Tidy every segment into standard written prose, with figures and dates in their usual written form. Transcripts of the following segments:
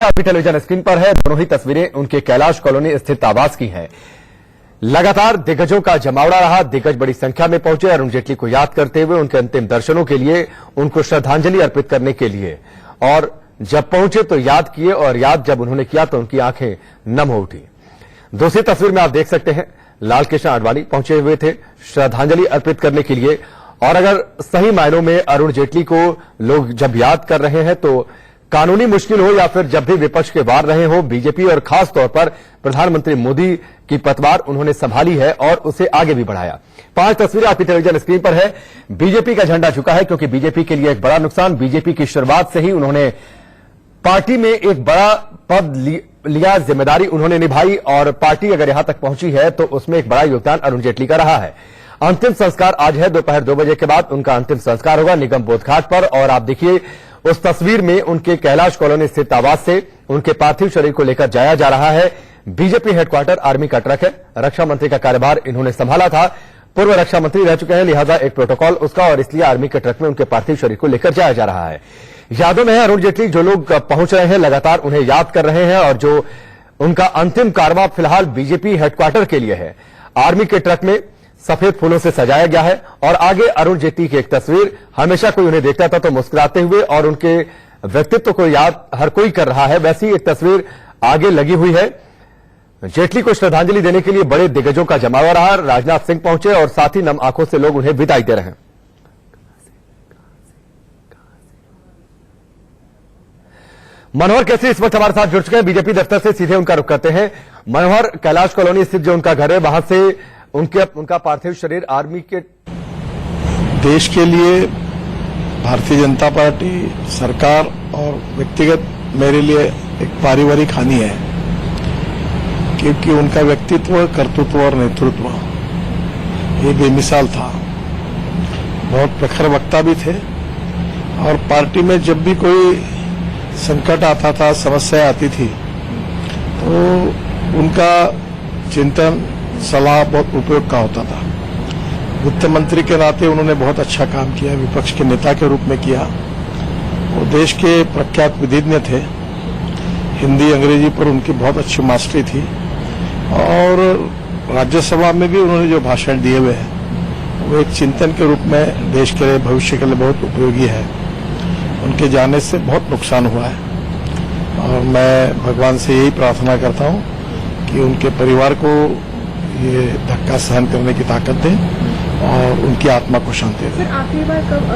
अभी television screen पर है। दोनों ही तस्वीरें उनके कैलाश कॉलोनी स्थित आवास की हैं। लगातार दिग्गजों का जमावड़ा रहा। दिग्गज बड़ी संख्या में पहुंचे अरुण जेटली को याद करते हुए, उनके अंतिम दर्शनों के लिए, उनको श्रद्धांजलि अर्पित करने के लिए। और जब पहुंचे तो याद किए, और याद जब उन्होंने किया तो उनकी आंखें नम हो उठी। दूसरी तस्वीर में आप देख सकते हैं, लाल कृष्ण आडवाणी पहुंचे हुए थे श्रद्धांजलि अर्पित करने के लिए। और अगर सही मायनों में अरुण जेटली को लोग जब याद कर रहे हैं तो कानूनी मुश्किल हो या फिर जब भी विपक्ष के वार रहे हो, बीजेपी और खास तौर पर प्रधानमंत्री मोदी की पतवार उन्होंने संभाली है और उसे आगे भी बढ़ाया। 5 तस्वीरें आपकी टेलीविजन स्क्रीन पर है। बीजेपी का झंडा झुका है क्योंकि बीजेपी के लिए एक बड़ा नुकसान। बीजेपी की शुरुआत से ही उन्होंने पार्टी में एक बड़ा पद लिया, जिम्मेदारी उन्होंने निभाई और पार्टी अगर यहां तक पहुंची है तो उसमें एक बड़ा योगदान अरुण जेटली का रहा है। अंतिम संस्कार आज है, दोपहर 2 बजे के बाद उनका अंतिम संस्कार होगा निगम बोध घाट पर। और आप देखिए उस तस्वीर में उनके कैलाश कॉलोनी स्थित आवास से उनके पार्थिव शरीर को लेकर जाया जा रहा है। बीजेपी हेडक्वार्टर आर्मी का ट्रक है। रक्षा मंत्री का कार्यभार इन्होंने संभाला था, पूर्व रक्षा मंत्री रह चुके हैं, लिहाजा एक प्रोटोकॉल उसका, और इसलिए आर्मी के ट्रक में उनके पार्थिव शरीर को लेकर जाया जा रहा है। यादों में है अरुण जेटली। जो लोग पहुंच रहे हैं लगातार उन्हें याद कर रहे हैं, और जो उनका अंतिम कारवां फिलहाल बीजेपी हेडक्वार्टर के लिए है। आर्मी के ट्रक में सफेद फूलों से सजाया गया है और आगे अरुण जेटली की एक तस्वीर। हमेशा कोई उन्हें देखता था तो मुस्कुराते हुए, और उनके व्यक्तित्व को याद हर कोई कर रहा है, वैसी एक तस्वीर आगे लगी हुई है। जेटली को श्रद्धांजलि देने के लिए बड़े दिग्गजों का जमावड़ा रहा। राजनाथ सिंह पहुंचे और साथ ही नम आंखों से लोग उन्हें विदाई दे रहे हैं। मनोहर केसरी इस वक्त हमारे साथ जुड़ चुके हैं। बीजेपी दफ्तर से सीधे उनका रुख करते हैं। मनोहर, कैलाश कॉलोनी स्थित जो उनका घर है वहां से उनका पार्थिव शरीर आर्मी के देश के लिए भारतीय जनता पार्टी, सरकार और व्यक्तिगत मेरे लिए एक पारिवारिक हानि है, क्योंकि उनका व्यक्तित्व, कर्तृत्व और नेतृत्व ये बेमिसाल था। बहुत प्रखर वक्ता भी थे और पार्टी में जब भी कोई संकट आता था, समस्या आती थी, तो उनका चिंतन, सलाह बहुत उपयोग का होता था। वित्त मंत्री के नाते उन्होंने बहुत अच्छा काम किया, विपक्ष के नेता के रूप में किया। वो देश के प्रख्यात विधिज्ञ थे। हिंदी, अंग्रेजी पर उनकी बहुत अच्छी मास्टरी थी और राज्यसभा में भी उन्होंने जो भाषण दिए हुए हैं वो एक चिंतन के रूप में देश के लिए, भविष्य के लिए बहुत उपयोगी है। उनके जाने से बहुत नुकसान हुआ है और मैं भगवान से यही प्रार्थना करता हूं कि उनके परिवार को ये धक्का सहन करने की ताकत दें और उनकी आत्मा को शांति दें। सर, आखिरी बार कब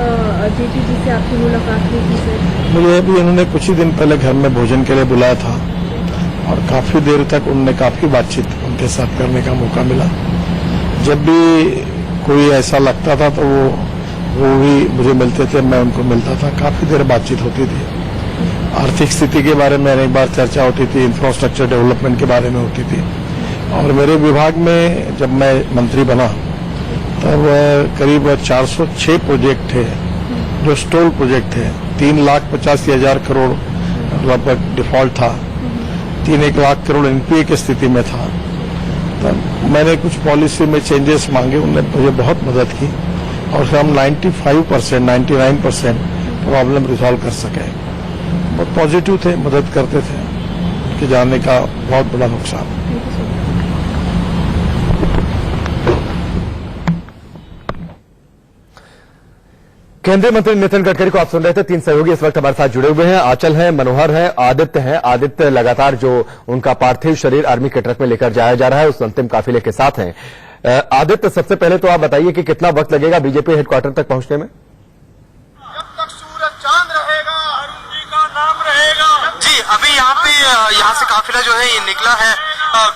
जेटली जी से आपकी मुलाकात हुई थी सर? मुझे भी उन्होंने कुछ ही दिन पहले घर में भोजन के लिए बुलाया था और काफी देर तक उन्होंने काफी बातचीत उनके साथ करने का मौका मिला। जब भी कोई ऐसा लगता था तो वो भी मुझे मिलते थे, मैं उनको मिलता था। काफी देर बातचीत होती थी। आर्थिक स्थिति के बारे में अनेक बार चर्चा होती थी, इंफ्रास्ट्रक्चर डेवलपमेंट के बारे में होती थी। और मेरे विभाग में जब मैं मंत्री बना तब करीब 406 प्रोजेक्ट थे जो स्टॉल प्रोजेक्ट थे। 3,85,000 करोड़ लगभग डिफॉल्ट था। 3-1 लाख करोड़ एनपीए की स्थिति में था। तब मैंने कुछ पॉलिसी में चेंजेस मांगे, उन्होंने मुझे बहुत मदद की और फिर हम 95%, 99% प्रॉब्लम रिजॉल्व कर सके। बहुत पॉजिटिव थे, मदद करते थे। उनके जाने का बहुत बड़ा नुकसान। केंद्रीय मंत्री नितिन गडकरी को आप सुन रहे थे। 3 सहयोगी इस वक्त हमारे साथ जुड़े हुए हैं। आंचल है, मनोहर है, आदित्य है। आदित्य लगातार जो उनका पार्थिव शरीर आर्मी के ट्रक में लेकर जाया जा रहा है उस अंतिम काफिले के साथ हैं। आदित्य, सबसे पहले तो आप बताइए कि कितना वक्त लगेगा बीजेपी हेडक्वार्टर तक पहुंचने में? जब तक सूरज चांद रहेगा अरुण जी का नाम रहेगा। जी, अभी यहाँ से काफिला जो है ये निकला है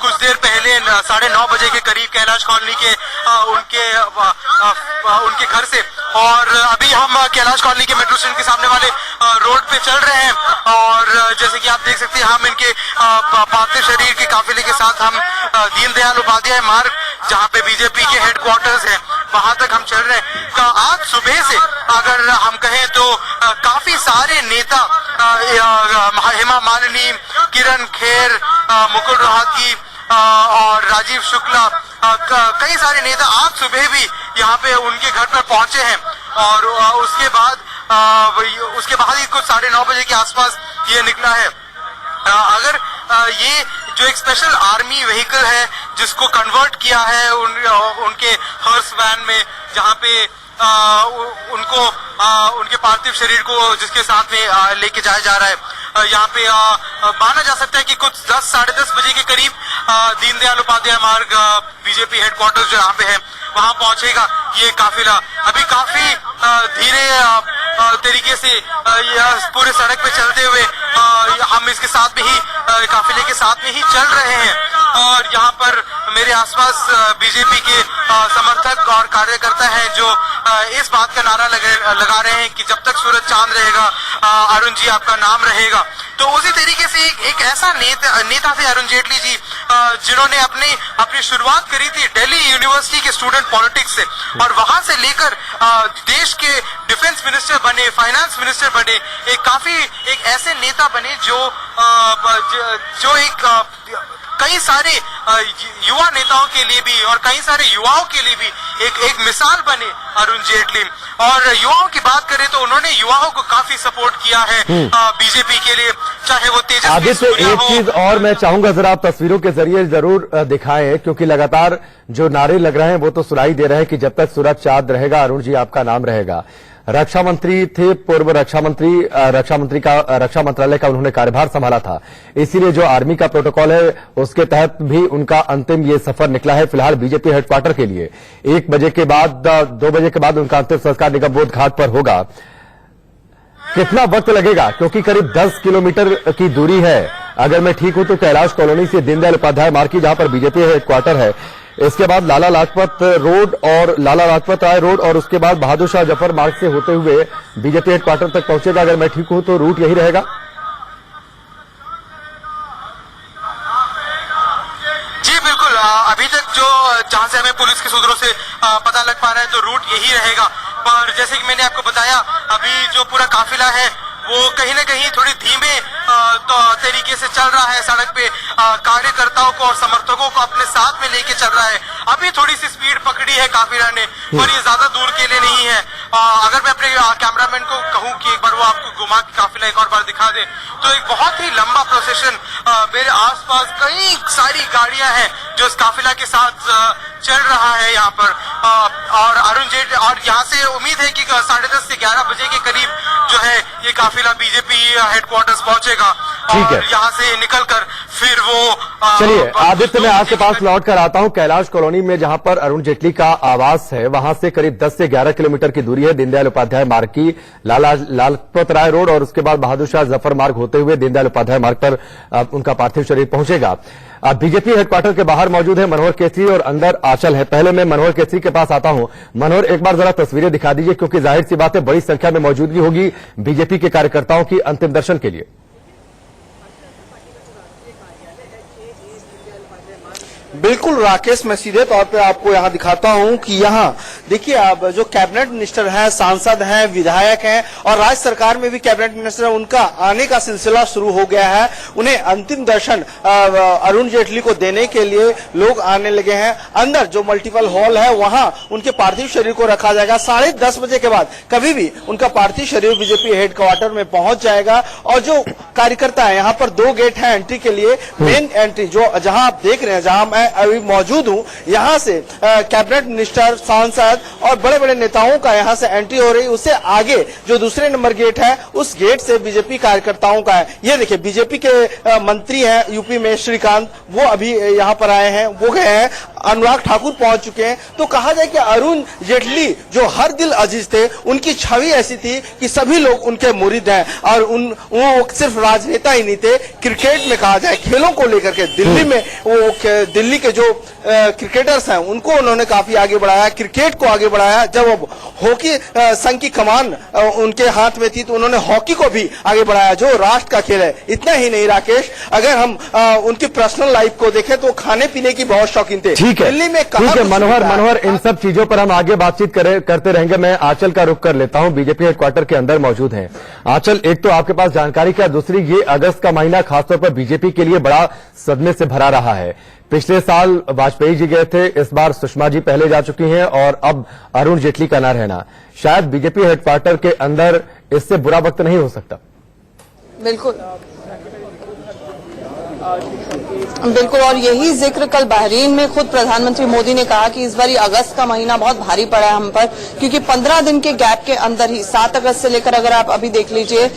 कुछ देर पहले 9:30 बजे के करीब कैलाश कॉलोनी के उनके घर से। और अभी हम कैलाश कॉलोनी के मेट्रो स्टेशन के सामने वाले रोड पे चल रहे हैं और जैसे कि आप देख सकते हैं हम इनके पार्थिव शरीर के काफिले के साथ हम दीनदयाल उपाध्याय मार्ग, जहां पे बीजेपी के हेडक्वार्टर्स है, वहां तक हम चल रहे हैं। आज सुबह से अगर हम कहें तो काफी सारे नेता, हेमा मालिनी, किरण खेर, मुकुल रोहतगी और राजीव शुक्ला, कई सारे नेता आज सुबह भी यहाँ पे उनके घर पर पहुंचे हैं और उसके बाद ही कुछ 9:30 बजे के आसपास ये निकला है। ये जो एक स्पेशल आर्मी व्हीकल है जिसको कन्वर्ट किया है उनके हर्स वैन में, जहां पे उनको उनके पार्थिव शरीर को जिसके साथ में लेके जाया जा रहा है। यहाँ पे माना जा सकता है कि कुछ 10 साढ़े 10 बजे के करीब दीनदयाल उपाध्याय मार्ग बीजेपी हेडक्वार्टर्स जो यहाँ पे है वहां पहुंचेगा ये काफिला। अभी काफी धीरे तरीके से पूरे सड़क पे चलते हुए हम इसके साथ में ही काफिले के साथ में ही चल रहे हैं, और यहाँ पर मेरे आसपास बीजेपी के समर्थक और कार्यकर्ता हैं जो इस बात का नारा लगा रहे हैं कि जब तक सूरज चांद रहेगा अरुण जी आपका नाम रहेगा। तो उसी तरीके से एक ऐसा नेता थे अरुण जेटली जी जिन्होंने अपनी शुरुआत करी थी दिल्ली यूनिवर्सिटी के स्टूडेंट पॉलिटिक्स से, और वहां से लेकर देश के डिफेंस मिनिस्टर बने, फाइनेंस मिनिस्टर बने, एक ऐसे नेता बने जो एक कई सारे युवा नेताओं के लिए भी और कई सारे युवाओं के लिए भी एक मिसाल बने अरुण जेटली। और युवाओं की बात करें तो उन्होंने युवाओं को काफी सपोर्ट किया है बीजेपी के लिए, चाहे वो तेजस्वी आदित्य, एक चीज और मैं चाहूंगा जरा आप तस्वीरों के जरिए जरूर दिखाएं, क्योंकि लगातार जो नारे लग रहे हैं वो तो सुनाई दे रहे हैं कि जब तक सूरज चांद रहेगा अरुण जी आपका नाम रहेगा। रक्षा मंत्री थे, पूर्व रक्षा मंत्रालय का उन्होंने कार्यभार संभाला था, इसीलिए जो आर्मी का प्रोटोकॉल है उसके तहत भी उनका अंतिम ये सफर निकला है फिलहाल बीजेपी हेडक्वार्टर के लिए। 1 बजे के बाद 2 बजे के बाद उनका अंतिम संस्कार निगमबोध घाट पर होगा। कितना वक्त लगेगा, क्योंकि करीब 10 किलोमीटर की दूरी है अगर मैं ठीक हूं तो कैलाश कॉलोनी से दीनदयाल उपाध्याय मार्ग की, जहां पर बीजेपी हेडक्वार्टर है, इसके बाद लाला लाजपत रोड और लाला लाजपत राय रोड और उसके बाद बहादुर शाह जफर मार्ग से होते हुए बीजेपी हेडक्वार्टर तक पहुंचेगा। अगर मैं ठीक हूं तो रूट यही रहेगा। जी बिल्कुल, अभी तक जहां से हमें पुलिस के सूत्रों से पता लग पा रहा है तो रूट यही रहेगा। पर जैसे कि मैंने आपको बताया, अभी जो पूरा काफिला है वो कहीं ना कहीं थोड़ी धीमे तरीके से चल रहा है सड़क पे, कार्यकर्ताओं को और समर्थकों को अपने साथ में लेके चल रहा है। अभी थोड़ी सी स्पीड पकड़ी है काफिला ने, और ये ज्यादा दूर के लिए नहीं है। अगर मैं अपने कैमरामैन को कहूं कि एक बार वो आपको घुमा के काफिला एक और बार दिखा दे, तो एक बहुत ही लंबा प्रोसेशन, मेरे आसपास कई सारी गाड़ियां हैं जो इस काफिला के साथ चल रहा है यहाँ पर। और अरुण जेटली, और यहाँ से उम्मीद है कि 10:30 से 11 बजे के करीब जो है ये काफिला बीजेपी हेडक्वार्टर्स पहुंचेगा, और यहाँ से निकलकर फिर वो चलिए आदित्य, मैं आपके पास लौट कर आता हूं। कैलाश कॉलोनी में जहां पर अरुण जेटली का आवास है वहां से करीब 10 से 11 किलोमीटर की दूरी है दीनदयाल उपाध्याय मार्ग की, लाला लाजपत राय रोड और उसके बाद बहादुर शाह जफर मार्ग होते हुए दीनदयाल उपाध्याय मार्ग पर उनका पार्थिव शरीर पहुंचेगा। बीजेपी हेडक्वार्टर के बाहर मौजूद है मनोहर केसरी और अंदर आंचल है। पहले मैं मनोहर केसरी के पास आता हूं। मनोहर, एक बार जरा तस्वीरें दिखा दीजिए, क्योंकि जाहिर सी बात है बड़ी संख्या में मौजूदगी होगी बीजेपी के कार्यकर्ताओं की अंतिम दर्शन के लिए। बिल्कुल राकेश, मैं सीधे तौर पे आपको यहाँ दिखाता हूँ कि यहाँ देखिए आप जो कैबिनेट मिनिस्टर हैं, सांसद हैं, विधायक हैं और राज्य सरकार में भी कैबिनेट मिनिस्टर हैं, उनका आने का सिलसिला शुरू हो गया है। उन्हें अंतिम दर्शन अरुण जेटली को देने के लिए लोग आने लगे हैं। अंदर जो मल्टीपल हॉल है वहां उनके पार्थिव शरीर को रखा जाएगा। 10:30 बजे के बाद कभी भी उनका पार्थिव शरीर बीजेपी हेडक्वार्टर में पहुंच जाएगा। और जो कार्यकर्ता है, यहाँ पर 2 गेट है एंट्री के लिए। मेन एंट्री जो जहां आप देख रहे हैं, जहां मैं अभी मौजूद हूं, यहां से कैबिनेट मिनिस्टर, सांसद और बड़े बड़े नेताओं का यहां से एंट्री हो रही। उससे आगे जो दूसरे नंबर गेट है, उस गेट से बीजेपी कार्यकर्ताओं का है। ये देखिए बीजेपी के मंत्री हैं यूपी में श्रीकांत, वो अभी यहां पर आए हैं, वो गए हैं। अनुराग ठाकुर पहुंच चुके हैं। तो कहा जाए कि अरुण जेटली जो हर दिल अजीज थे, उनकी छवि ऐसी थी कि सभी लोग उनके मुरीद हैं। और वो सिर्फ राजनेता ही नहीं थे, क्रिकेट में कहा जाए खेलों को लेकर के दिल्ली में वो दिल्ली के जो क्रिकेटर्स हैं उनको उन्होंने काफी आगे बढ़ाया, क्रिकेट को आगे बढ़ाया। जब वो हॉकी संघ की कमान उनके हाथ में थी तो उन्होंने हॉकी को भी आगे बढ़ाया, जो राष्ट्र का खेल है। इतना ही नहीं राकेश, अगर हम उनकी पर्सनल लाइफ को देखें तो खाने पीने की बहुत शौकीन थे। ठीक है, दिल्ली में ठीक है मनोहर, इन सब चीजों पर हम आगे बातचीत करते रहेंगे। मैं आंचल का रुख कर लेता हूं, बीजेपी हेडक्वार्टर के अंदर मौजूद हैं। आंचल, एक तो आपके पास जानकारी क्या, दूसरी ये अगस्त का महीना खासतौर पर बीजेपी के लिए बड़ा सदमे से भरा रहा है। पिछले साल वाजपेयी जी गए थे, इस बार सुषमा जी पहले जा चुकी हैं और अब अरुण जेटली का ना रहना शायद बीजेपी हेडक्वार्टर के अंदर इससे बुरा वक्त नहीं हो सकता। बिल्कुल बिल्कुल, और यही जिक्र कल बहरीन में खुद प्रधानमंत्री मोदी ने कहा कि इस बार अगस्त का महीना बहुत भारी पड़ा है हम पर, क्योंकि 15 दिन के गैप के अंदर ही 7 अगस्त से लेकर अगर आप अभी देख लीजिए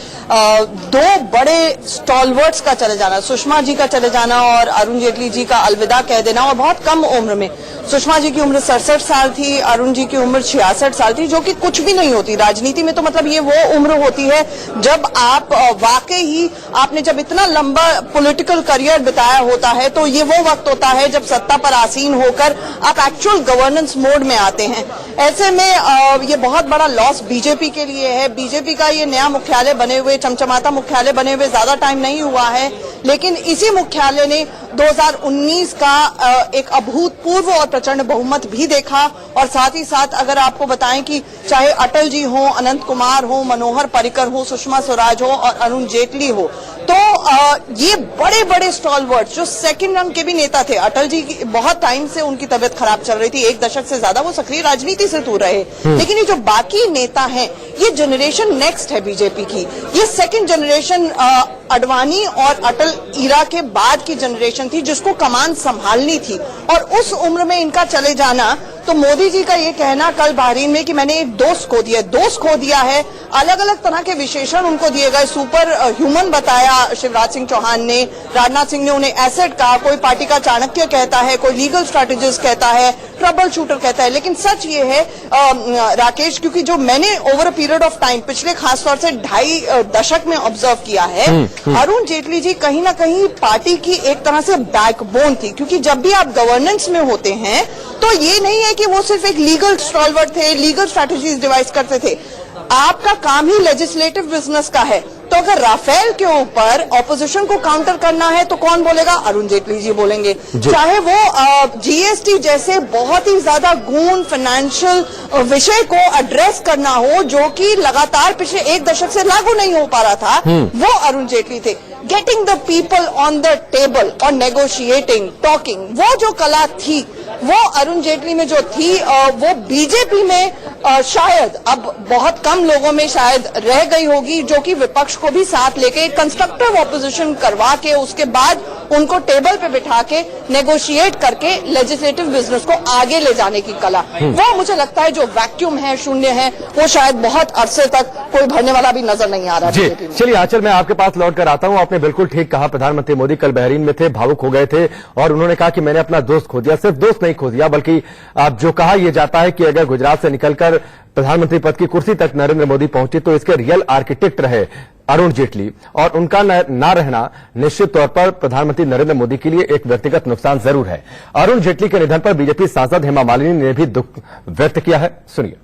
2 बड़े स्टॉलवर्ड्स का चले जाना, सुषमा जी का चले जाना और अरुण जेटली जी का अलविदा कह देना, और बहुत कम उम्र में। सुषमा जी की उम्र 67 साल थी, अरुण जी की उम्र 66 साल थी, जो कि कुछ भी नहीं होती राजनीति में। तो मतलब ये वो उम्र होती है जब आप वाकई ही आपने जब इतना लंबा पॉलिटिकल करियर बिताया होता है, तो ये वो वक्त होता है जब सत्ता पर आसीन होकर आप एक्चुअल गवर्नेंस मोड में आते हैं। ऐसे में ये बहुत बड़ा लॉस बीजेपी के लिए है। बीजेपी का ये नया मुख्यालय बने हुए, चमचमाता मुख्यालय बने हुए ज्यादा टाइम नहीं हुआ है, लेकिन इसी मुख्यालय ने 2019 का एक अभूतपूर्व और प्रचंड बहुमत भी देखा। और साथ ही साथ अगर आपको बताएं कि चाहे अटल जी हो, अनंत कुमार हो, मनोहर पर्रिकर हो, सुषमा स्वराज हो और अरुण जेटली हो, तो ये बड़े बड़े स्टॉलवर्ड्स जो सेकंड रंग के भी नेता थे। अटल जी की बहुत टाइम से उनकी तबीयत खराब चल रही थी, 1 दशक से ज्यादा वो सक्रिय राजनीति से दूर रहे, लेकिन ये जो बाकी नेता हैं, ये जनरेशन नेक्स्ट है बीजेपी की। ये सेकंड जनरेशन अडवाणी और अटल ईरा के बाद की जनरेशन थी जिसको कमान संभालनी थी, और उस उम्र में इनका चले जाना। तो मोदी जी का ये कहना कल बहरीन में कि मैंने एक दोस्त खो दिया है, अलग अलग तरह के विशेषण उनको दिए गए, सुपर ह्यूमन बताया शिवराज सिंह चौहान ने, राजनाथ सिंह ने उन्हें एसेट कहा, कोई पार्टी का चाणक्य कहता है, कोई लीगल स्ट्रैटेजिस्ट कहता है, ट्रबल शूटर कहता है। लेकिन सच ये है राकेश, क्योंकि जो मैंने over a period of time पिछले खासतौर से 2.5 दशक में ऑब्जर्व किया है, अरुण जेटली जी कहीं ना कहीं पार्टी की एक तरह से बैकबोन थी। क्योंकि जब भी आप गवर्नेंस में होते हैं तो ये नहीं है कि वो सिर्फ एक लीगल स्टॉलवर्ड थे, लीगल स्ट्रैटेजीज डिवाइस करते थे। आपका काम ही लेजिस्लेटिव बिजनेस का है। तो अगर राफेल के ऊपर ऑपोजिशन को काउंटर करना है तो कौन बोलेगा? अरुण जेटली जी बोलेंगे। चाहे वो जीएसटी जैसे बहुत ही ज्यादा गून फाइनेंशियल विषय को एड्रेस करना हो, जो कि लगातार पिछले 1 दशक से लागू नहीं हो पा रहा था, वो अरुण जेटली थे। Getting the people on the table और नेगोशिएटिंग, टॉकिंग, वो जो कला थी वो अरुण जेटली में जो थी, वो बीजेपी में शायद अब बहुत कम लोगों में शायद रह गई होगी, जो कि विपक्ष को भी साथ लेके कंस्ट्रक्टिव ऑपोजिशन करवा के उसके बाद उनको टेबल पे बिठा के नेगोशिएट करके लेजिस्लेटिव बिजनेस को आगे ले जाने की कला। वो मुझे लगता है जो वैक्यूम है, शून्य है, वो शायद बहुत अरसे तक कोई भरने वाला भी नजर नहीं आ रहा। जी चलिए आंचल, मैं आपके पास लौट कर आता हूं। आपने बिल्कुल ठीक कहा, प्रधानमंत्री मोदी कल बहरीन में थे, भावुक हो गए थे और उन्होंने कहा कि मैंने अपना दोस्त खो दिया। सिर्फ दोस्त नहीं खो दिया, बल्कि अब जो कहा यह जाता है कि अगर गुजरात से निकलकर प्रधानमंत्री पद की कुर्सी तक नरेंद्र मोदी पहुंचे तो इसके रियल आर्किटेक्ट रहे अरुण जेटली, और उनका ना रहना निश्चित तौर पर प्रधानमंत्री नरेंद्र मोदी के लिए एक व्यक्तिगत नुकसान जरूर है। अरुण जेटली के निधन पर बीजेपी सांसद हेमा मालिनी ने भी दुख व्यक्त किया है, सुनिए।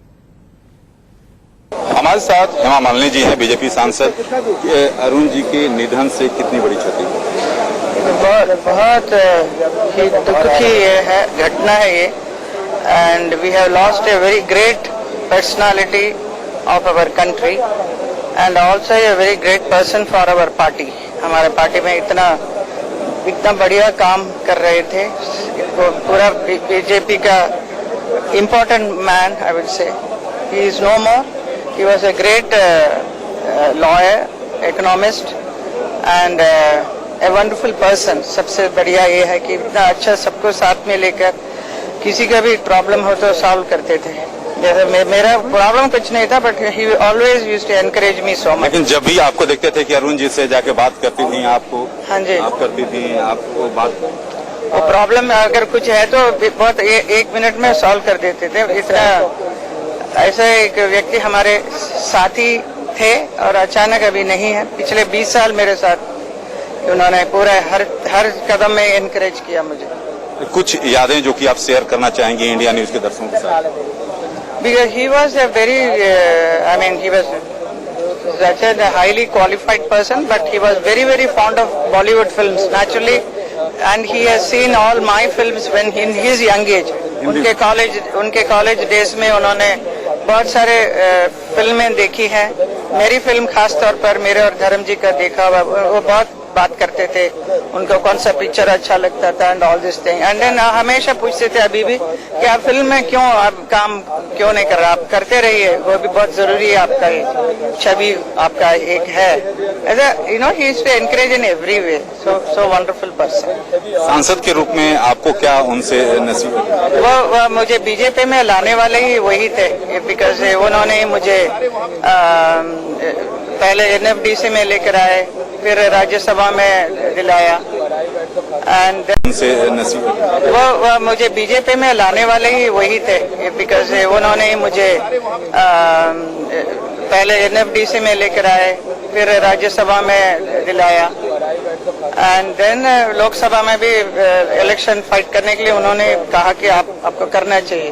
हमारे साथ हेमा मालिनी जी हैं, बीजेपी सांसद। अरुण जी के निधन से कितनी बड़ी क्षति? बहुत ही दुख की ये है घटना है ये, and we have lost a very great personality of our country and also a very great person for our party. हमारे पार्टी में इतना बढ़िया काम कर रहे थे, पूरा बीजेपी का important man, I will say he is no more. He was a great lawyer, economist and a wonderful person. सबसे बढ़िया ये है कि इतना अच्छा सबको साथ में लेकर किसी का भी प्रॉब्लम हो तो सॉल्व करते थे। जैसे मेरा प्रॉब्लम कुछ नहीं था, but he always used to encourage me so much. लेकिन जब भी आपको देखते थे कि अरुण जी से जाके बात करती थी, आपको हाँ जी, आप करती थी, आपको बात, वो प्रॉब्लम अगर कुछ है तो बहुत 1 मिनट में सॉल्व कर देते थे। इतना ऐसे एक व्यक्ति हमारे साथी थे और अचानक अभी नहीं है। पिछले 20 साल मेरे साथ उन्होंने पूरा हर कदम में एनकरेज किया मुझे। कुछ यादें जो कि आप शेयर करना चाहेंगे इंडिया न्यूज के दर्शकों के साथ? Because he was a very, he was such a highly qualified person, but he was very, very fond of Bollywood films naturally, and he has seen all my films when in his young age. उनके college days में उन्होंने बहुत सारे फिल्में देखी हैं। मेरी film खास तौर पर मेरे और धर्म जी का देखा हुआ, वो बहुत बात करते थे, उनको कौन सा पिक्चर अच्छा लगता था and all this thing. And then हमेशा पूछते थे अभी भी कि आप फिल्म में क्यों आप काम क्यों नहीं कर रहे, आप करते रहिए, वो भी बहुत जरूरी है, आपका छवि आपका एक है। You know he is to encourage in every way, so wonderful person. सांसद के रूप में आपको क्या उनसे नसीब? वो मुझे बीजेपी में लाने वाले ही वही थे, बिकॉज उन्होंने मुझे पहले एनएफडीसी में लेकर आए, फिर राज्यसभा में दिलाया एंड उनसे नसीब? वो मुझे बीजेपी में लाने वाले ही वही थे, बिकॉज उन्होंने मुझे पहले एनएफडीसी में लेकर आए, फिर राज्यसभा में दिलाया एंड देन लोकसभा में भी इलेक्शन फाइट करने के लिए उन्होंने कहा कि आपको करना चाहिए।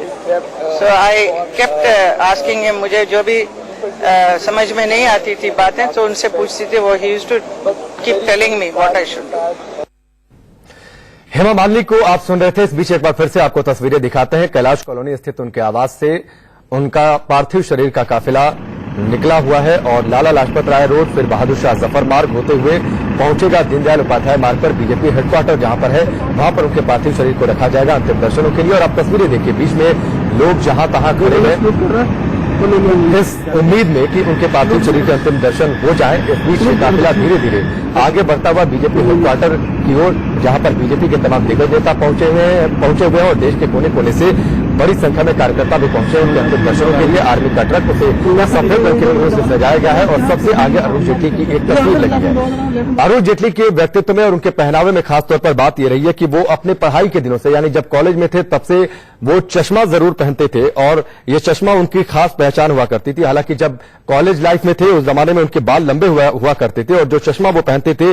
सो आई केप्ट आस्किंग हिम, मुझे जो भी समझ में नहीं आती थी बातें तो उनसे पूछती थी, वो he used to keep telling me what I should do. Hema Malini को आप सुन रहे थे। इस बीच एक बार फिर से आपको तस्वीरें दिखाते हैं। कैलाश कॉलोनी स्थित उनके आवास से उनका पार्थिव शरीर का काफिला निकला हुआ है और लाला लाजपत राय रोड, फिर बहादुर शाह जफर मार्ग होते हुए पहुंचेगा दीनदयाल उपाध्याय मार्ग पर। बीजेपी हेडक्वार्टर जहां पर है वहां पर उनके पार्थिव शरीर को रखा जाएगा अंतिम दर्शनों के लिए। और आप तस्वीरें देखिए, बीच में लोग जहां तहां खड़े हैं इस उम्मीद में कि उनके पार्थिव शरीर के अंतिम दर्शन हो जाएं। इस बीच ये काफिला धीरे धीरे आगे बढ़ता हुआ बीजेपी हेडक्वार्टर की ओर, जहां पर बीजेपी के तमाम दिग्गज नेता पहुंचे हुए हैं और देश के कोने कोने से बड़ी संख्या में कार्यकर्ता भी पहुंचे उनके अंतिम दर्शनों के लिए। आर्मी का ट्रक उसे सफेद रंग के रंगों से सजाया गया है और सबसे आगे अरुण जेटली की एक तस्वीर लगी है। अरुण जेटली के व्यक्तित्व में और उनके पहनावे में खासतौर पर बात यह रही है कि वो अपने पढ़ाई के दिनों से, यानी जब कॉलेज में थे तब से वो चश्मा जरूर पहनते थे और ये चश्मा उनकी खास पहचान हुआ करती थी। हालांकि जब कॉलेज लाइफ में थे उस जमाने में उनके बाल लंबे हुआ करते थे और जो चश्मा वो पहनते थे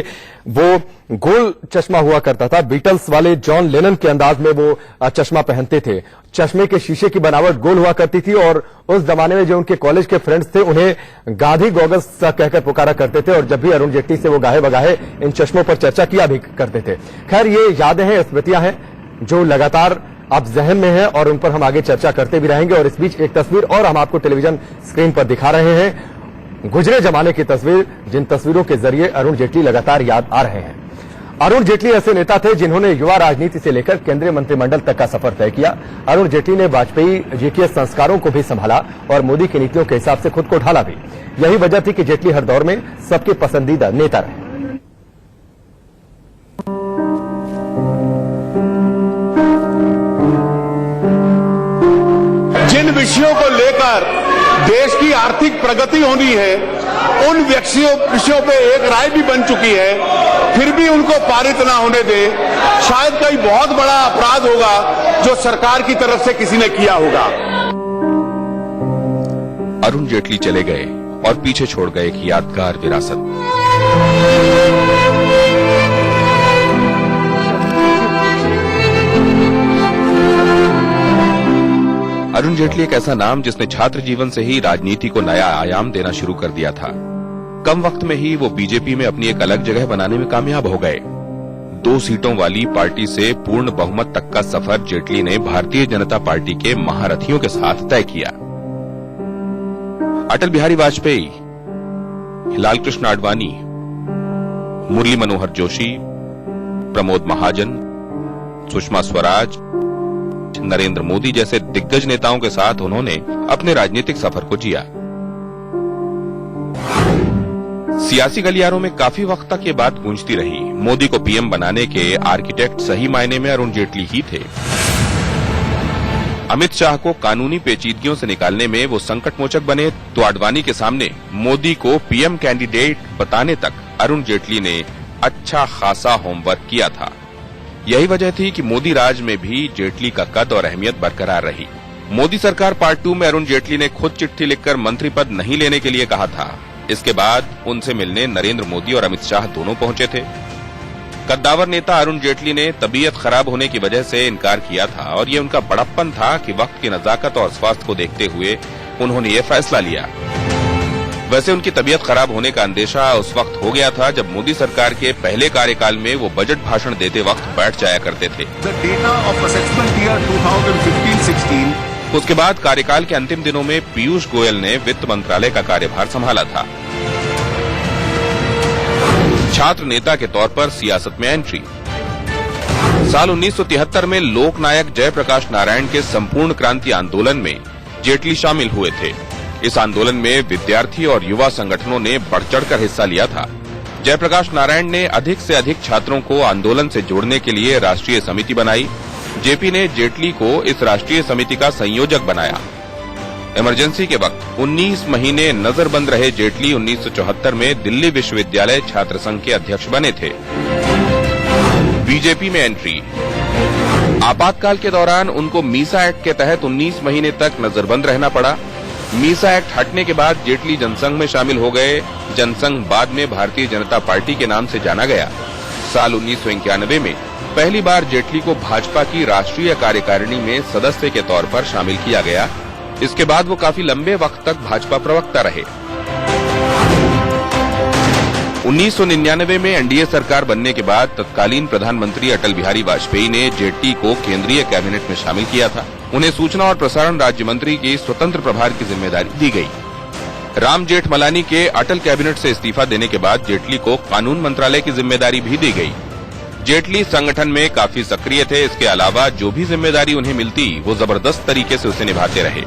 वो गोल चश्मा हुआ करता था। बीटल्स वाले जॉन लेनन के अंदाज में वो चश्मा पहनते थे। चश्मे के शीशे की बनावट गोल हुआ करती थी और उस जमाने में जो उनके कॉलेज के फ्रेंड्स थे उन्हें गांधी गॉगल्स कहकर पुकारा करते थे और जब भी अरुण जेटली से वो गाहे बगाहे इन चश्मों पर चर्चा किया भी करते थे। खैर, ये यादें हैं, स्मृतियां हैं जो लगातार अब जहन में है और उन पर हम आगे चर्चा करते भी रहेंगे। और इस बीच एक तस्वीर और हम आपको टेलीविजन स्क्रीन पर दिखा रहे हैं, गुजरे जमाने की तस्वीर, जिन तस्वीरों के जरिए अरुण जेटली लगातार याद आ रहे हैं। अरुण जेटली ऐसे नेता थे जिन्होंने युवा राजनीति से लेकर केंद्रीय मंत्रिमंडल तक का सफर तय किया। अरुण जेटली ने वाजपेयी जी के संस्कारों को भी संभाला और मोदी की नीतियों के हिसाब से खुद को ढाला भी। यही वजह थी कि जेटली हर दौर में सबके पसंदीदा नेता रहे। जिन विषयों को लेकर देश की आर्थिक प्रगति होनी है उन विषयों पे एक राय भी बन चुकी है, फिर भी उनको पारित ना होने दे, शायद कोई बहुत बड़ा अपराध होगा जो सरकार की तरफ से किसी ने किया होगा। अरुण जेटली चले गए और पीछे छोड़ गए एक यादगार विरासत। अरुण जेटली एक ऐसा नाम जिसने छात्र जीवन से ही राजनीति को नया आयाम देना शुरू कर दिया था। कम वक्त में ही वो बीजेपी में अपनी एक अलग जगह बनाने में कामयाब हो गए। 2 सीटों वाली पार्टी से पूर्ण बहुमत तक का सफर जेटली ने भारतीय जनता पार्टी के महारथियों के साथ तय किया। अटल बिहारी वाजपेयी, लाल कृष्ण आडवाणी, मुरली मनोहर जोशी, प्रमोद महाजन, सुषमा स्वराज, नरेंद्र मोदी जैसे दिग्गज नेताओं के साथ उन्होंने अपने राजनीतिक सफर को जिया। सियासी गलियारों में काफी वक्त तक ये बात गूंजती रही, मोदी को पीएम बनाने के आर्किटेक्ट सही मायने में अरुण जेटली ही थे। अमित शाह को कानूनी पेचीदगियों से निकालने में वो संकटमोचक बने तो आडवाणी के सामने मोदी को पीएम कैंडिडेट बताने तक अरुण जेटली ने अच्छा खासा होमवर्क किया था। यही वजह थी कि मोदी राज में भी जेटली का कद और अहमियत बरकरार रही। मोदी सरकार पार्ट 2 में अरुण जेटली ने खुद चिट्ठी लिखकर मंत्री पद नहीं लेने के लिए कहा था। इसके बाद उनसे मिलने नरेंद्र मोदी और अमित शाह दोनों पहुंचे थे। कद्दावर नेता अरुण जेटली ने तबीयत खराब होने की वजह से इनकार किया था और ये उनका बड़प्पन था कि वक्त की नजाकत और स्वास्थ्य को देखते हुए उन्होंने ये फैसला लिया। वैसे उनकी तबीयत खराब होने का अंदेशा उस वक्त हो गया था जब मोदी सरकार के पहले कार्यकाल में वो बजट भाषण देते वक्त बैठ जाया करते थे। उसके बाद कार्यकाल के अंतिम दिनों में पीयूष गोयल ने वित्त मंत्रालय का कार्यभार संभाला था। छात्र नेता के तौर पर सियासत में एंट्री। साल 1973 में लोकनायक जयप्रकाश नारायण के संपूर्ण क्रांति आंदोलन में जेटली शामिल हुए थे। इस आंदोलन में विद्यार्थी और युवा संगठनों ने बढ़ चढ़कर हिस्सा लिया था। जयप्रकाश नारायण ने अधिक से अधिक छात्रों को आंदोलन से जोड़ने के लिए राष्ट्रीय समिति बनाई। जेपी ने जेटली को इस राष्ट्रीय समिति का संयोजक बनाया। इमरजेंसी के वक्त 19 महीने नजरबंद रहे जेटली 1974 में दिल्ली विश्वविद्यालय छात्र संघ के अध्यक्ष बने थे। बीजेपी में एंट्री। आपातकाल के दौरान उनको मीसा एक्ट के तहत 19 महीने तक नजरबंद रहना पड़ा। मीसा एक्ट हटने के बाद जेटली जनसंघ में शामिल हो गए। जनसंघ बाद में भारतीय जनता पार्टी के नाम से जाना गया। साल 1991 में पहली बार जेटली को भाजपा की राष्ट्रीय कार्यकारिणी में सदस्य के तौर पर शामिल किया गया। इसके बाद वो काफी लंबे वक्त तक भाजपा प्रवक्ता रहे। 1999 में एनडीए सरकार बनने के बाद तत्कालीन प्रधानमंत्री अटल बिहारी वाजपेयी ने जेटली को केंद्रीय कैबिनेट में शामिल किया था। उन्हें सूचना और प्रसारण राज्य मंत्री की स्वतंत्र प्रभार की जिम्मेदारी दी गई। राम जेठमलानी के अटल कैबिनेट से इस्तीफा देने के बाद जेटली को कानून मंत्रालय की जिम्मेदारी भी दी गई। जेटली संगठन में काफी सक्रिय थे। इसके अलावा जो भी जिम्मेदारी उन्हें मिलती वो जबरदस्त तरीके से उसे निभाते रहे।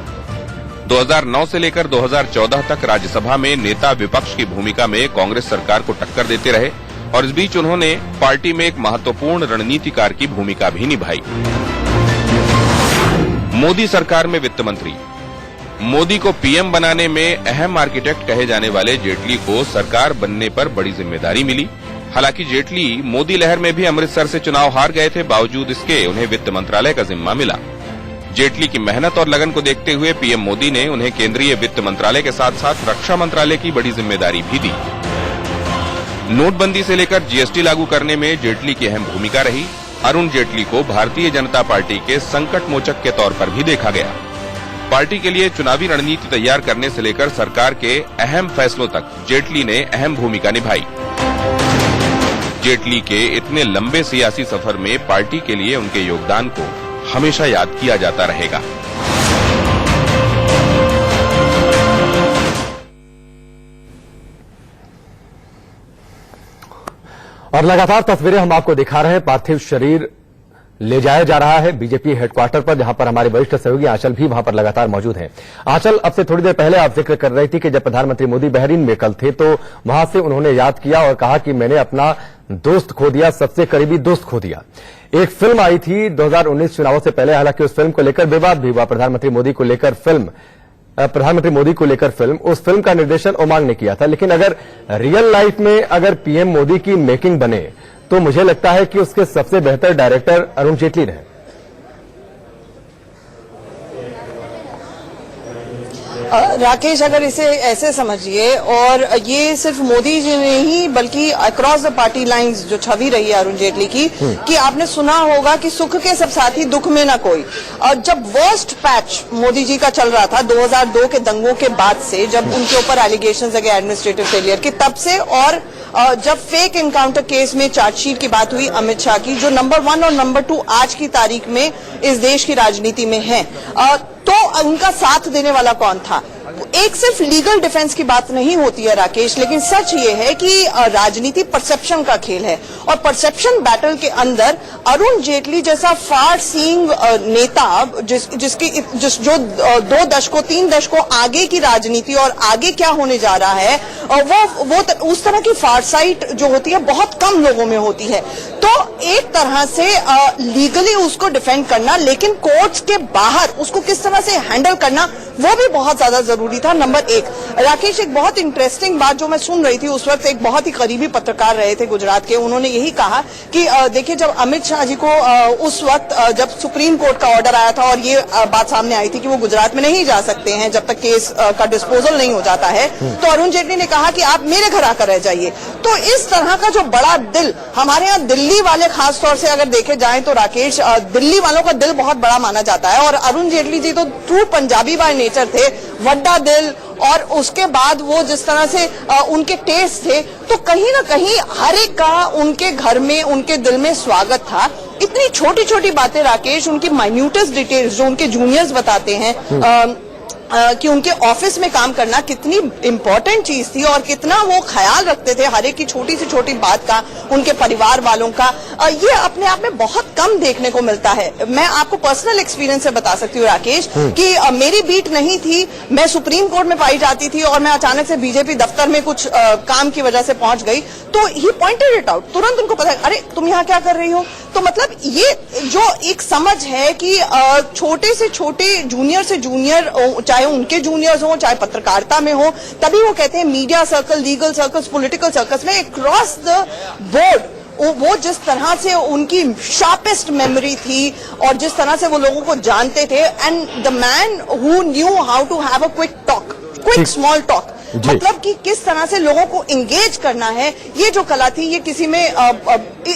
2009 से लेकर 2014 तक राज्यसभा में नेता विपक्ष की भूमिका में कांग्रेस सरकार को टक्कर देते रहे और इस बीच उन्होंने पार्टी में एक महत्वपूर्ण रणनीतिकार की भूमिका भी निभाई। मोदी सरकार में वित्त मंत्री। मोदी को पीएम बनाने में अहम आर्किटेक्ट कहे जाने वाले जेटली को सरकार बनने पर बड़ी जिम्मेदारी मिली। हालांकि जेटली मोदी लहर में भी अमृतसर से चुनाव हार गए थे। बावजूद इसके उन्हें वित्त मंत्रालय का जिम्मा मिला। जेटली की मेहनत और लगन को देखते हुए पीएम मोदी ने उन्हें केंद्रीय वित्त मंत्रालय के साथ साथ रक्षा मंत्रालय की बड़ी जिम्मेदारी भी दी। नोटबंदी से लेकर जीएसटी लागू करने में जेटली की अहम भूमिका रही। अरुण जेटली को भारतीय जनता पार्टी के संकट मोचक के तौर पर भी देखा गया। पार्टी के लिए चुनावी रणनीति तैयार करने से लेकर सरकार के अहम फैसलों तक जेटली ने अहम भूमिका निभाई। जेटली के इतने लंबे सियासी सफर में पार्टी के लिए उनके योगदान को हमेशा याद किया जाता रहेगा। और लगातार तस्वीरें हम आपको दिखा रहे हैं। पार्थिव शरीर ले जाया जा रहा है बीजेपी हेडक्वार्टर पर, जहां पर हमारे वरिष्ठ सहयोगी आंचल भी वहां पर लगातार मौजूद हैं। आंचल, अब से थोड़ी देर पहले आप जिक्र कर रही थी कि जब प्रधानमंत्री मोदी बहरीन में कल थे तो वहां से उन्होंने याद किया और कहा कि मैंने अपना दोस्त खो दिया, सबसे करीबी दोस्त खो दिया। एक फिल्म आई थी 2019 चुनावों से पहले, हालांकि उस फिल्म को लेकर विवाद भी हुआ। प्रधानमंत्री मोदी को लेकर फिल्म, उस फिल्म का निर्देशन ओमांग ने किया था। लेकिन अगर रियल लाइफ में अगर पीएम मोदी की मेकिंग बने तो मुझे लगता है कि उसके सबसे बेहतर डायरेक्टर अरुण जेटली रहे। राकेश, अगर इसे ऐसे समझिए, और ये सिर्फ मोदी जी ने ही बल्कि अक्रॉस द पार्टी लाइंस जो छवि रही है अरुण जेटली की, कि आपने सुना होगा कि सुख के सब साथी दुख में ना कोई। और जब वर्स्ट पैच मोदी जी का चल रहा था 2002 के दंगों के बाद से, जब उनके ऊपर एलिगेशंस लगे एडमिनिस्ट्रेटिव फेलियर की, तब से, और जब फेक एनकाउंटर केस में चार्जशीट की बात हुई अमित शाह की, जो नंबर 1 और नंबर 2 आज की तारीख में इस देश की राजनीति में है, तो उनका साथ देने वाला कौन था? एक सिर्फ लीगल डिफेंस की बात नहीं होती है राकेश, लेकिन सच ये है कि राजनीति परसेप्शन का खेल है, और परसेप्शन बैटल के अंदर अरुण जेटली जैसा फार सीइंग नेता जो 2 दशकों 3 दशकों आगे की राजनीति और आगे क्या होने जा रहा है, वो उस तरह की फारसाइट जो होती है बहुत कम लोगों में होती है। तो एक तरह से लीगली उसको डिफेंड करना, लेकिन कोर्ट्स के बाहर उसको किस तरह से हैंडल करना, वो भी बहुत ज्यादा जरूरी था। नंबर 1, राकेश, एक बहुत इंटरेस्टिंग बात जो मैं सुन रही थी उस वक्त, एक बहुत ही करीबी पत्रकार रहे थे गुजरात के, उन्होंने यही कहा कि देखिए, जब अमित शाह जी को उस वक्त जब सुप्रीम कोर्ट का ऑर्डर आया था और ये बात सामने आई थी कि वो गुजरात में नहीं जा सकते हैं जब तक केस का डिस्पोजल नहीं हो जाता है, तो अरुण जेटली ने कहा कि आप मेरे घर आकर रह जाइए। तो इस तरह का जो बड़ा दिल, हमारे यहाँ दिल्ली वाले खासतौर से अगर देखे जाए तो राकेश, दिल्ली वालों का दिल बहुत बड़ा माना जाता है, और अरुण जेटली जी तो ट्रू पंजाबी बाय नेचर थे, वड्डा दिल, और उसके बाद वो जिस तरह से उनके टेस्ट थे, तो कहीं ना कहीं हर एक का उनके घर में, उनके दिल में स्वागत था। इतनी छोटी छोटी बातें राकेश, उनकी माइन्यूटेस्ट डिटेल्स जो उनके जूनियर्स बताते हैं, कि उनके ऑफिस में काम करना कितनी इंपॉर्टेंट चीज थी और कितना वो ख्याल रखते थे हर एक की छोटी से छोटी बात का, उनके परिवार वालों का, ये अपने आप में बहुत कम देखने को मिलता है। मैं आपको पर्सनल एक्सपीरियंस से बता सकती हूँ राकेश कि मेरी बीट नहीं थी, मैं सुप्रीम कोर्ट में पाई जाती थी और मैं अचानक से बीजेपी दफ्तर में कुछ काम की वजह से पहुंच गई, तो ही पॉइंटेड इट आउट, तुरंत उनको पता, अरे तुम यहाँ क्या कर रही हो। तो मतलब ये जो एक समझ है कि छोटे से छोटे, जूनियर से जूनियर, चाहे उनके जूनियर्स हो, चाहे पत्रकारिता में हो, तभी वो कहते हैं media circle, legal circles, political circles में क्रॉस द बोर्ड वो जिस तरह से उनकी शार्पेस्ट मेमोरी थी और जिस तरह से वो लोगों को जानते थे, and the man who knew how to have a quick talk, quick small talk, मतलब कि किस तरह से लोगों को एंगेज करना है, ये जो कला थी ये किसी में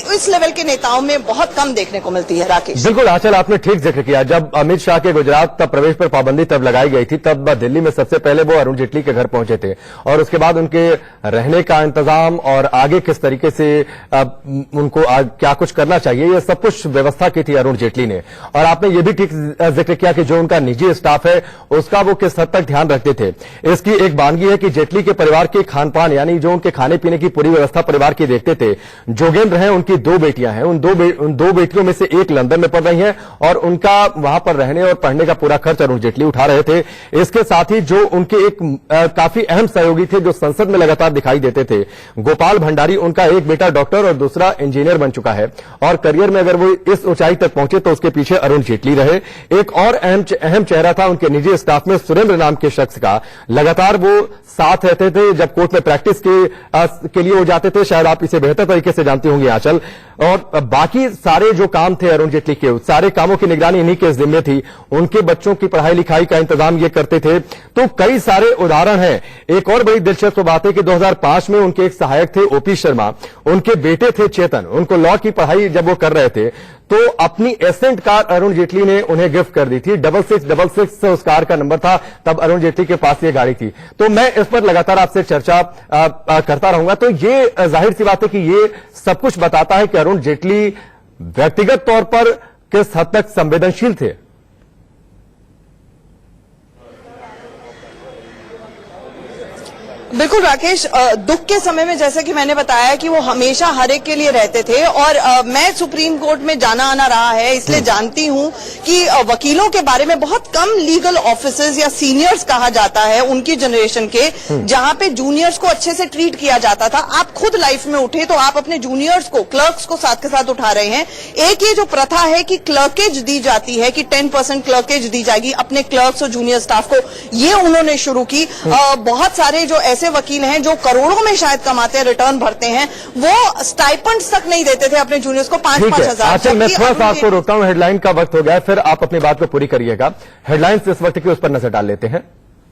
इस लेवल के नेताओं में बहुत कम देखने को मिलती है। राकेश बिल्कुल आंचल, आपने ठीक जिक्र किया। जब अमित शाह के गुजरात तब प्रवेश पर पाबंदी तब लगाई गई थी, तब दिल्ली में सबसे पहले वो अरुण जेटली के घर पहुंचे थे और उसके बाद उनके रहने का इंतजाम और आगे किस तरीके से उनको क्या कुछ करना चाहिए, ये सब कुछ व्यवस्था की थी अरुण जेटली ने। और आपने ये भी ठीक जिक्र किया कि जो उनका निजी स्टाफ है उसका वो किस हद तक ध्यान रखते थे। इसकी एक बानगी है कि जेटली के परिवार के खान पान, यानी जो उनके खाने पीने की पूरी व्यवस्था परिवार की देखते थे। जोगेंद्र हैं, उनकी 2 बेटियां हैं, उन दो बेटियों में से एक लंदन में पढ़ रही हैं और उनका वहां पर रहने और पढ़ने का पूरा खर्च अरुण जेटली उठा रहे थे। इसके साथ ही जो उनके एक काफी अहम सहयोगी थे जो संसद में लगातार दिखाई देते थे, गोपाल भंडारी, उनका एक बेटा डॉक्टर और दूसरा इंजीनियर बन चुका है और करियर में अगर वो इस ऊंचाई तक पहुंचे तो उसके पीछे अरुण जेटली रहे। एक और अहम चेहरा था उनके निजी स्टाफ में सुरेंद्र नाम के शख्स का, लगातार वो साथ रहते थे जब कोर्ट में प्रैक्टिस के लिए वो जाते थे, शायद आप इसे बेहतर तरीके से जानती होंगी आंचल। और बाकी सारे जो काम थे अरुण जेटली के, सारे कामों की निगरानी इन्हीं के जिम्मे थी। उनके बच्चों की पढ़ाई लिखाई का इंतजाम ये करते थे। तो कई सारे उदाहरण हैं। एक और बड़ी दिलचस्प बात है कि 2005 में उनके एक सहायक थे ओपी शर्मा, उनके बेटे थे चेतन, उनको लॉ की पढ़ाई जब वो कर रहे थे तो अपनी एसेंट कार अरुण जेटली ने उन्हें गिफ्ट कर दी थी। 6666 उस कार का नंबर था, तब अरुण जेटली के पास ये गाड़ी थी। तो मैं इस पर लगातार आपसे चर्चा करता रहूंगा। तो ये जाहिर सी बात है कि ये सब कुछ बताता है कि अरुण जेटली व्यक्तिगत तौर पर किस हद तक संवेदनशील थे। बिल्कुल राकेश, दुख के समय में जैसे कि मैंने बताया कि वो हमेशा हर एक के लिए रहते थे और मैं सुप्रीम कोर्ट में जाना आना रहा है, इसलिए जानती हूं कि वकीलों के बारे में बहुत कम लीगल ऑफिसर्स या सीनियर्स कहा जाता है उनकी जनरेशन के, जहां पे जूनियर्स को अच्छे से ट्रीट किया जाता था। आप खुद लाइफ में उठे तो आप अपने जूनियर्स को, क्लर्क्स को साथ के साथ उठा रहे हैं। एक ये जो प्रथा है कि क्लर्केज दी जाती है कि 10% क्लर्केज दी जाएगी अपने क्लर्क्स और जूनियर स्टाफ को, ये उन्होंने शुरू की। बहुत सारे जो ऐसे वकील हैं जो करोड़ों में शायद कमाते हैं, रिटर्न भरते हैं, वो स्टाइपेंड्स तक नहीं देते थे अपने जूनियर्स को, 5-5 हजार। अच्छा, मैं थोड़ा सा आपको रोकता हूं, हेडलाइन का वक्त हो गया है, फिर आप अपनी बात को पूरी करिएगा। हेडलाइंस इस वक्त की उस पर नजर डाल लेते हैं।